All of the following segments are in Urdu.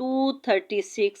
236।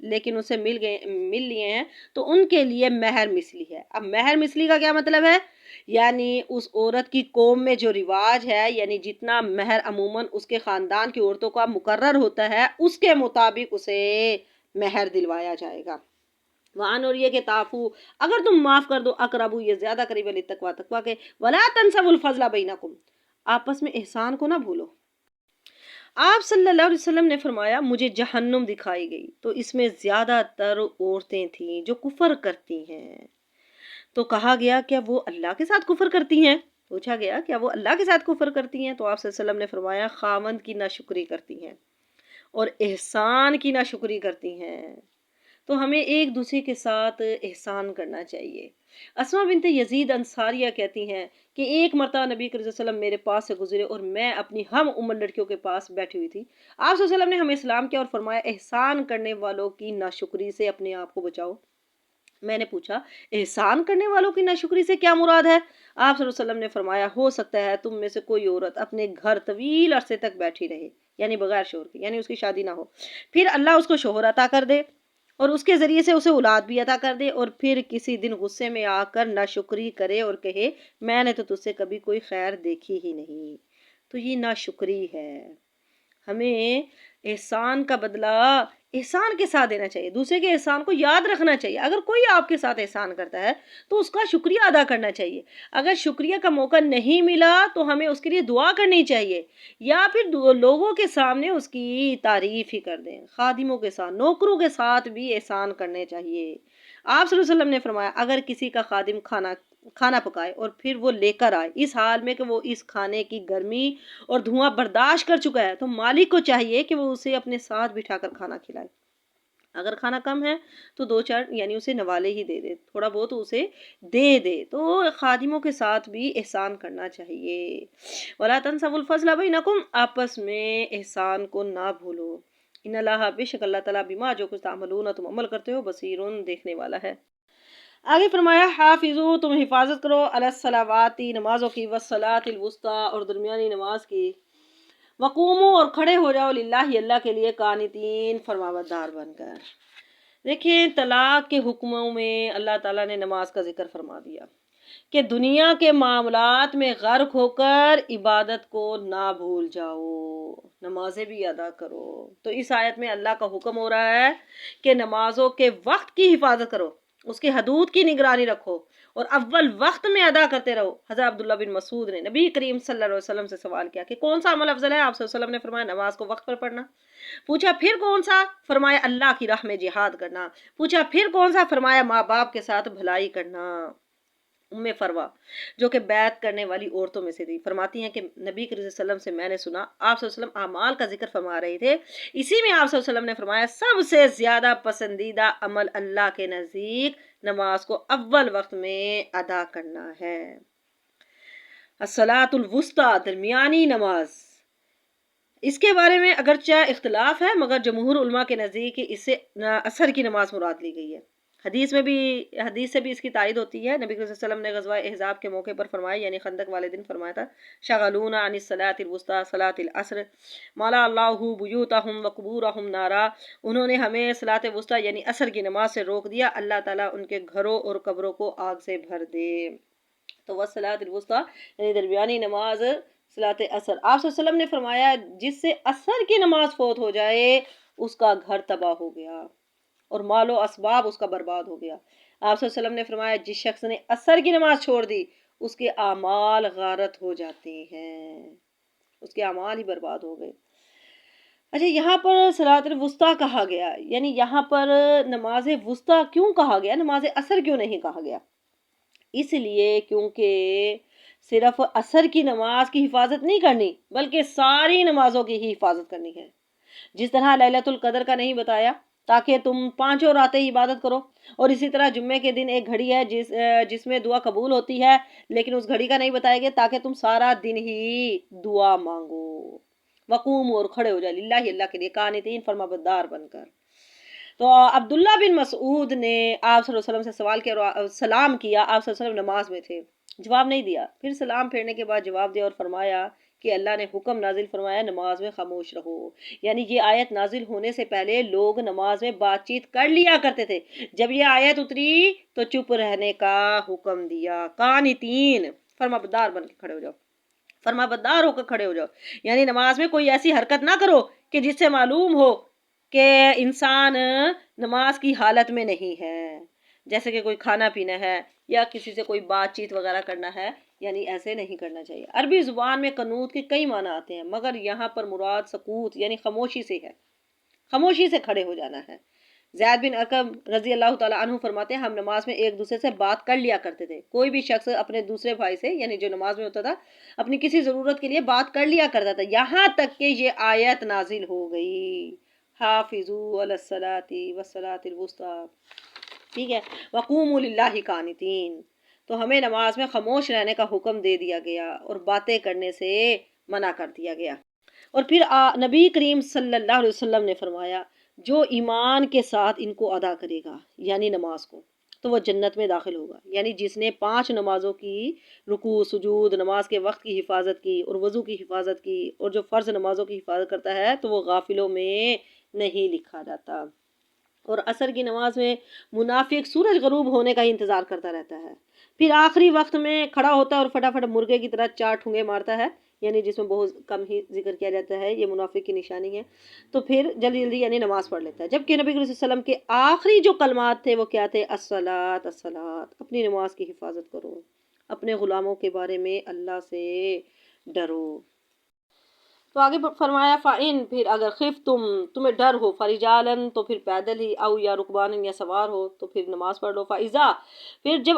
لیکن اسے مل لیے ہیں تو ان کے لیے مہر مثلی ہے۔ اب مہر مثلی کا کیا مطلب ہے؟ یعنی اس عورت کی قوم میں جو رواج ہے، یعنی جتنا مہر عموماً اس کے خاندان کی عورتوں کا مقرر ہوتا ہے اس کے مطابق اسے مہر دلوایا جائے گا۔ وعن، اور یہ کہ تعفو، اگر تم معاف کر دو، اقربو، یہ زیادہ قریب ہے، للتقویٰ، تقویٰ کے، ولا تنسوا الفضل بینکم، آپس میں احسان کو نہ بھولو۔ آپ صلی اللہ علیہ وسلم نے فرمایا مجھے جہنم دکھائی گئی تو اس میں زیادہ تر عورتیں تھیں جو کفر کرتی ہیں۔ تو کہا گیا کیا وہ اللہ کے ساتھ کفر کرتی ہیں؟ پوچھا گیا کیا وہ اللہ کے ساتھ کفر کرتی ہیں؟ تو آپ صلی اللہ علیہ وسلم نے فرمایا خاوند کی ناشکری کرتی ہیں اور احسان کی ناشکری کرتی ہیں۔ تو ہمیں ایک دوسرے کے ساتھ احسان کرنا چاہیے۔ اسما بنت یزید انصاریہ کہتی ہیں کہ ایک مرتبہ نبی کریم صلی اللہ علیہ وسلم میرے پاس سے گزرے اور میں اپنی ہم عمر لڑکیوں کے پاس بیٹھی ہوئی تھی۔ آپ صلی اللہ علیہ وسلم نے ہمیں اسلام کیا اور فرمایا احسان کرنے والوں کی ناشکری سے اپنے آپ کو بچاؤ۔ میں نے پوچھا احسان کرنے والوں کی ناشکری سے کیا مراد ہے؟ آپ صلی اللہ علیہ وسلم نے فرمایا ہو سکتا ہے تم میں سے کوئی عورت اپنے گھر طویل عرصے تک بیٹھی رہے، یعنی بغیر شوہر کے، یعنی اس کی شادی نہ ہو، پھر اللہ اس کو شوہر عطا کر دے اور اس کے ذریعے سے اسے اولاد بھی عطا کر دے، اور پھر کسی دن غصے میں آ کر ناشکری کرے اور کہے میں نے تو تجھ سے کبھی کوئی خیر دیکھی ہی نہیں، تو یہ ناشکری ہے۔ ہمیں احسان کا بدلہ احسان کے ساتھ دینا چاہیے، دوسرے کے احسان کو یاد رکھنا چاہیے۔ اگر کوئی آپ کے ساتھ احسان کرتا ہے تو اس کا شکریہ ادا کرنا چاہیے۔ اگر شکریہ کا موقع نہیں ملا تو ہمیں اس کے لیے دعا کرنی چاہیے، یا پھر لوگوں کے سامنے اس کی تعریف ہی کر دیں۔ خادموں کے ساتھ، نوکروں کے ساتھ بھی احسان کرنے چاہیے۔ آپ صلی اللہ علیہ وسلم نے فرمایا اگر کسی کا خادم کھانا پکائے اور پھر وہ لے کر آئے اس حال میں کہ وہ اس کھانے کی گرمی اور دھواں برداشت کر چکا ہے، تو مالک کو چاہیے کہ وہ اسے اپنے ساتھ بٹھا کر کھانا کھلائے۔ اگر کھانا کم ہے تو دو چار یعنی اسے نوالے ہی دے دے، تھوڑا بہت اسے دے دے۔ تو خادموں کے ساتھ بھی احسان کرنا چاہیے۔ وَلَا تَنْسَوُا الْفَضْلَ بَيْنَكُمْ، آپس میں احسان کو نہ بھولو۔ ان اللہ، بے شک اللہ تعالیٰ، بما، جو کچھ تعملون تم عمل کرتے ہو، بصیرٌ، دیکھنے والا ہے۔ آگے فرمایا حافظو، تم حفاظت کرو، علی الصلوات، نمازوں کی، والصلاۃ الوسطیٰ، اور درمیانی نماز کی، وقومو، اور کھڑے ہو جاؤ، للہ، اللہ کے لیے، قانتین، فرمانبردار بن کر۔ دیکھیں طلاق کے حکموں میں اللہ تعالیٰ نے نماز کا ذکر فرما دیا کہ دنیا کے معاملات میں غرق ہو کر عبادت کو نہ بھول جاؤ، نمازیں بھی ادا کرو۔ تو اس آیت میں اللہ کا حکم ہو رہا ہے کہ نمازوں کے وقت کی حفاظت کرو، اس کے حدود کی نگرانی رکھو اور اول وقت میں ادا کرتے رہو۔ حضرت عبداللہ بن مسعود نے نبی کریم صلی اللہ علیہ وسلم سے سوال کیا کہ کون سا عمل افضل ہے؟ آپ صلی اللہ علیہ وسلم نے فرمایا نماز کو وقت پر پڑھنا۔ پوچھا پھر کون سا؟ فرمایا اللہ کی راہ میں جہاد کرنا۔ پوچھا پھر کون سا؟ فرمایا ماں باپ کے ساتھ بھلائی کرنا۔ ام فروا جو کہ بیعت کرنے والی عورتوں میں سے تھی فرماتی ہیں کہ نبی کریم صلی اللہ علیہ وسلم سے میں نے سنا آپ صلی اللہ علیہ وسلم اعمال کا ذکر فرما رہے تھے، اسی میں آپ صلی اللہ علیہ وسلم نے فرمایا سب سے زیادہ پسندیدہ عمل اللہ کے نزدیک نماز کو اول وقت میں ادا کرنا ہے۔ الصلاۃ الوسطیٰ، درمیانی نماز، اس کے بارے میں اگرچہ اختلاف ہے مگر جمہور علماء کے نزدیک اس سے عصر کی نماز مراد لی گئی ہے۔ حدیث سے بھی اس کی تائید ہوتی ہے۔ نبی صلی اللہ علیہ وسلم نے غزوہ احزاب کے موقع پر فرمایا، یعنی خندق والے دن فرمایا تھا شغلونا عن الصلاۃ الوسطیٰ صلاۃ العصر ملا اللہ بیوتہم وقبورہم نارا، انہوں نے ہمیں صلاۃ وسطیٰ یعنی عصر کی نماز سے روک دیا، اللہ تعالیٰ ان کے گھروں اور قبروں کو آگ سے بھر دے۔ تو والصلاۃ الوسطیٰ یعنی درمیانی نماز صلاۃ عصر۔ آپ صلی اللہ علیہ وسلم نے فرمایا جس سے عصر کی نماز فوت ہو جائے اس کا گھر تباہ ہو گیا اور مال و اسباب اس کا برباد ہو گیا۔ آپ صلی اللہ علیہ وسلم نے فرمایا جس شخص نے عصر کی نماز چھوڑ دی اس کے اعمال غارت ہو جاتے ہیں، اس کے اعمال ہی برباد ہو گئے۔ اچھا یہاں پر صلاۃ الوسطیٰ کہا گیا، یعنی یہاں پر نماز وسطیٰ کیوں کہا گیا، نماز عصر کیوں نہیں کہا گیا؟ اس لیے کیونکہ صرف عصر کی نماز کی حفاظت نہیں کرنی بلکہ ساری نمازوں کی ہی حفاظت کرنی ہے۔ جس طرح لیلۃ القدر کا نہیں بتایا تاکہ تم 5 راتیں عبادت کرو، اور اسی طرح جمعے کے دن ایک گھڑی ہے جس میں دعا قبول ہوتی ہے، لیکن اس گھڑی کا نہیں بتایا گیا تاکہ تم سارا دن ہی دعا مانگو۔ وقوم، اور کھڑے ہو جائے، للہ، اللہ کے لیے، قانتین، فرمانبردار بن کر۔ تو عبداللہ بن مسعود نے آپ صلی اللہ علیہ وسلم سے سوال کیا اور سلام کیا، آپ صلی اللہ علیہ وسلم نماز میں تھے، جواب نہیں دیا، پھر سلام پھیرنے کے بعد جواب دیا اور فرمایا کہ اللہ نے حکم نازل فرمایا نماز میں خاموش رہو، یعنی یہ آیت نازل ہونے سے پہلے لوگ نماز میں بات چیت کر لیا کرتے تھے، جب یہ آیت اتری تو چپ رہنے کا حکم دیا، قانتین فرما بردار بن کے کھڑے ہو جاؤ، فرما بردار ہو کر کھڑے ہو جاؤ، یعنی نماز میں کوئی ایسی حرکت نہ کرو کہ جس سے معلوم ہو کہ انسان نماز کی حالت میں نہیں ہے، جیسے کہ کوئی کھانا پینا ہے یا کسی سے کوئی بات چیت وغیرہ کرنا ہے، یعنی ایسے نہیں کرنا چاہیے۔ عربی زبان میں قنوت کے کئی معنی آتے ہیں، مگر یہاں پر مراد سکوت یعنی خاموشی سے ہے، خاموشی سے کھڑے ہو جانا ہے۔ زید بن ارقم رضی اللہ تعالیٰ عنہ فرماتے ہیں ہم نماز میں ایک دوسرے سے بات کر لیا کرتے تھے، کوئی بھی شخص اپنے دوسرے بھائی سے یعنی جو نماز میں ہوتا تھا اپنی کسی ضرورت کے لیے بات کر لیا کرتا تھا، یہاں تک کہ یہ آیت نازل ہو گئی حافظوا علی الصلاۃ والصلاۃ الوسطیٰ، ٹھیک ہے، وقوموا للہ قانتین، تو ہمیں نماز میں خاموش رہنے کا حکم دے دیا گیا اور باتیں کرنے سے منع کر دیا گیا۔ اور پھر نبی کریم صلی اللہ علیہ وسلم نے فرمایا جو ایمان کے ساتھ ان کو ادا کرے گا یعنی نماز کو تو وہ جنت میں داخل ہوگا، یعنی جس نے 5 نمازوں کی رکوع سجود نماز کے وقت کی حفاظت کی اور وضو کی حفاظت کی اور جو فرض نمازوں کی حفاظت کرتا ہے تو وہ غافلوں میں نہیں لکھا جاتا۔ اور عصر کی نماز میں منافق سورج غروب ہونے کا انتظار کرتا رہتا ہے، پھر آخری وقت میں کھڑا ہوتا ہے اور فٹافٹ مرغے کی طرح 4 ٹھونگے مارتا ہے، یعنی جس میں بہت کم ہی ذکر کیا جاتا ہے، یہ منافق کی نشانی ہے، تو پھر جلدی جلدی یعنی نماز پڑھ لیتا ہے، جبکہ نبی صلی اللہ علیہ وسلم کے آخری جو کلمات تھے وہ کیا تھے؟ الصلاۃ الصلاۃ، اپنی نماز کی حفاظت کرو، اپنے غلاموں کے بارے میں اللہ سے ڈرو۔ تو آگے فرمایا فَإِن، پھر اگر تمہیں ڈر ہو، فرجالن تو پھر پیدل ہی، او یا رکبان یا سوار ہو تو پھر نماز پڑھ لو، فَإِذَا پھر جب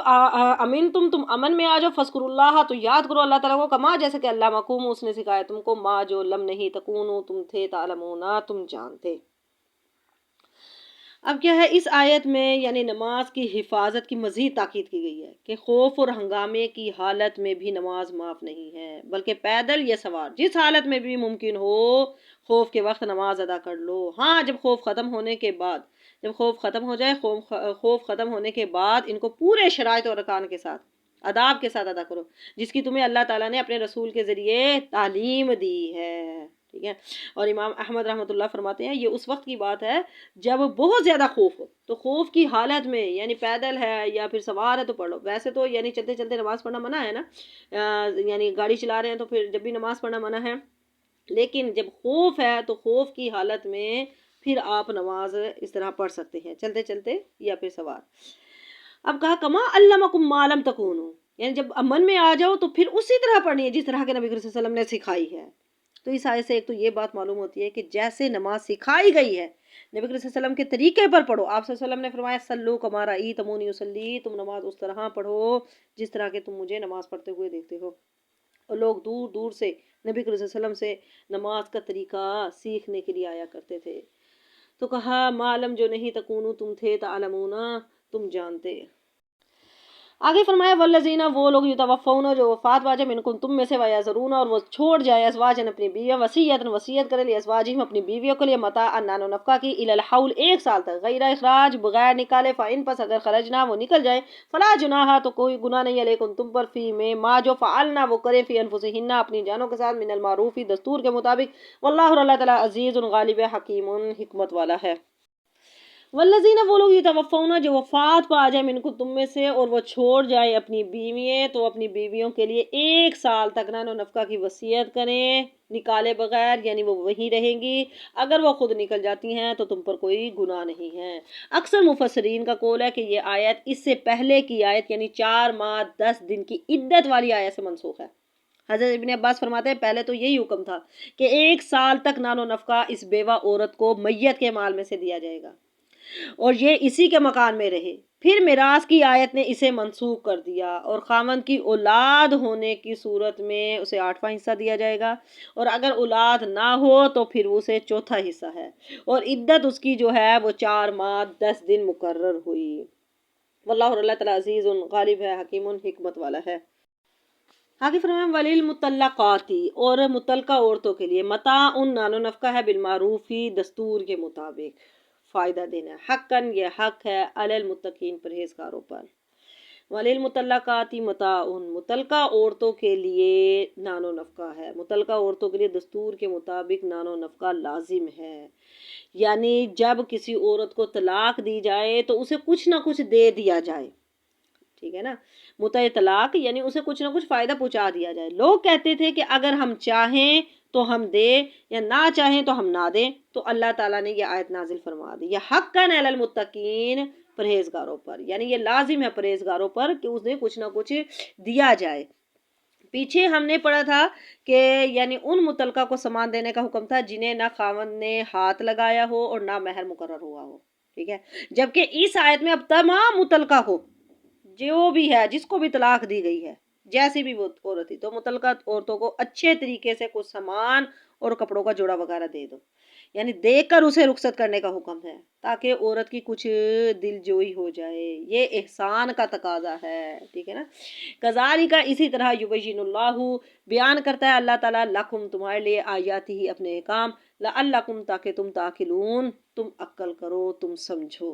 امین تم امن میں آ جاؤ، فذکروا اللہ تو یاد کرو اللہ تعالیٰ کو، کما جیسے کہ اللہ مقوم اس نے سکھایا تم کو، ما جو لم نہیں تکونو تم تھے، تعلمون تم جانتے۔ اب کیا ہے اس آیت میں یعنی نماز کی حفاظت کی مزید تاکید کی گئی ہے کہ خوف اور ہنگامے کی حالت میں بھی نماز معاف نہیں ہے، بلکہ پیدل یا سوار جس حالت میں بھی ممکن ہو خوف کے وقت نماز ادا کر لو، ہاں جب خوف ختم ہونے کے بعد، جب خوف ختم ہو جائے، خوف ختم ہونے کے بعد ان کو پورے شرائط اور ارکان کے ساتھ آداب کے ساتھ ادا کرو جس کی تمہیں اللہ تعالیٰ نے اپنے رسول کے ذریعے تعلیم دی ہے، ٹھیک ہے۔ اور امام احمد رحمۃ اللہ فرماتے ہیں یہ اس وقت کی بات ہے جب بہت زیادہ خوف ہو، تو خوف کی حالت میں یعنی پیدل ہے یا پھر سوار ہے تو پڑھ لو، ویسے تو یعنی چلتے چلتے نماز پڑھنا منع ہے نا، یعنی گاڑی چلا رہے ہیں تو پھر جب بھی نماز پڑھنا منع ہے، لیکن جب خوف ہے تو خوف کی حالت میں پھر آپ نماز اس طرح پڑھ سکتے ہیں چلتے چلتے یا پھر سوار۔ اب کہا کما علمکم ما لم تکونوا، یعنی جب امن میں آ جاؤ تو پھر اسی طرح پڑھنی ہے جس طرح کے نبی صلی اللہ علیہ وسلم نے سکھائی ہے۔ تو اس آیت سے ایک تو یہ بات معلوم ہوتی ہے کہ جیسے نماز سکھائی گئی ہے نبی صلی اللہ علیہ وسلم کے طریقے پر پڑھو، آپ صلی اللہ علیہ وسلم نے فرمایا سلو کما رأیتمونی اصلی، تم نماز اس طرح پڑھو جس طرح کہ تم مجھے نماز پڑھتے ہوئے دیکھتے ہو۔ اور لوگ دور دور سے نبی صلی اللہ علیہ وسلم سے نماز کا طریقہ سیکھنے کے لیے آیا کرتے تھے، تو کہا معلم جو نہیں تکونو تم تھے، تعلمون تم جانتے۔ آگے فرمایا والذین وہ لوگ یتوفون جو وفات پا جائے منکم تم میں سے، ویذرون اور وہ چھوڑ جائے ازواجن اپنی بیویاں، وصیت کرے لی ازواجہم اپنی بیویوں کے لیے، متاعا نان و نفقہ کی، الی الحول 1 سال تک، غیر اخراج بغیر نکالے، فإن پس اگر خرجنا وہ نکل جائیں، فلا جناح تو کوئی گناہ نہیں علیکم تم پر، فی میں ما جو فعلنا وہ کرے، فی انفسہن اپنی جانوں کے ساتھ، من المعروف دستور کے مطابق، واللہ اور اللہ تعالیٰ عزیز غالب حکیم حکمت والا ہے۔ والذین وہ لوگ یتوفون جو وفات پا جائے منکم تم میں سے اور وہ چھوڑ جائے اپنی بیوییں، تو اپنی بیویوں کے لیے 1 سال تک نان و نفقہ کی وصیت کریں نکالے بغیر، یعنی وہ وہیں رہیں گی، اگر وہ خود نکل جاتی ہیں تو تم پر کوئی گناہ نہیں ہے۔ اکثر مفسرین کا قول ہے کہ یہ آیت اس سے پہلے کی آیت یعنی 4 ماہ 10 دن کی عدت والی آیت سے منسوخ ہے۔ حضرت ابن عباس فرماتے ہیں پہلے تو یہی حکم تھا کہ 1 سال تک نان و نفقہ اس بیوہ عورت کو میت کے مال میں سے دیا جائے گا اور یہ اسی کے مکان میں رہے، پھر میراث کی آیت نے اسے منسوخ کر دیا اور خاوند کی اولاد ہونے کی صورت میں اسے 8واں حصہ دیا جائے گا، اور اگر اولاد نہ ہو تو پھر اسے 4تھا حصہ ہے، اور عدت اس کی جو ہے وہ 4 ماہ 10 دن مقرر ہوئی۔ واللہ اور اللہ تعالیٰ عزیز غالب ہے، حکیم حکمت والا ہے۔ آگے فرمایا وللمطلقات اور مطلقہ عورتوں کے لیے، متاع نان و نفقہ ہے، بالمعروف دستور کے مطابق، فائدہ دینا ہے۔ حقاً یہ حق ہے علی المتقین پرہیزگاروں پر۔ وَلِلْمُطَلَّقَاتِ مَتَاعٌ متعلقہ عورتوں کے لیے نان و نفقہ ہے، متعلقہ عورتوں کے لیے دستور کے مطابق نان و نفقہ لازم ہے۔ یعنی جب کسی عورت کو طلاق دی جائے تو اسے کچھ نہ کچھ دے دیا جائے، ٹھیک ہے نا، متع طلاق یعنی اسے کچھ نہ کچھ فائدہ پہنچا دیا جائے۔ لوگ کہتے تھے کہ اگر ہم چاہیں تو ہم دیں یا نہ چاہیں تو ہم نہ دیں، تو اللہ تعالیٰ نے یہ آیت نازل فرما دی، یہ حقاً علی المتقین پرہیزگاروں پر، یعنی یہ لازم ہے پرہیزگاروں پر کہ اسے کچھ نہ کچھ دیا جائے۔ پیچھے ہم نے پڑھا تھا کہ یعنی ان متعلقہ کو سامان دینے کا حکم تھا جنہیں نہ خاوند نے ہاتھ لگایا ہو اور نہ مہر مقرر ہوا ہو، ٹھیک ہے، جبکہ اس آیت میں اب تمام متعلقہ ہو، جو بھی ہے، جس کو بھی طلاق دی گئی ہے، جیسی بھی وہ عورت تھی، تو متعلقہ عورتوں کو اچھے طریقے سے کچھ سامان اور کپڑوں کا جوڑا وغیرہ دے دو، یعنی دے کر اسے رخصت کرنے کا حکم ہے تاکہ عورت کی کچھ دل جوئی ہو جائے، یہ احسان کا تقاضا ہے، ٹھیک ہے نا۔ کذالک اسی طرح یبین اللہ بیان کرتا ہے اللہ تعالیٰ لکم تمہارے لیے آیاتی ہی اپنے احکام، لعلکم تاکہ تم تعقلون تم عقل کرو، تم سمجھو۔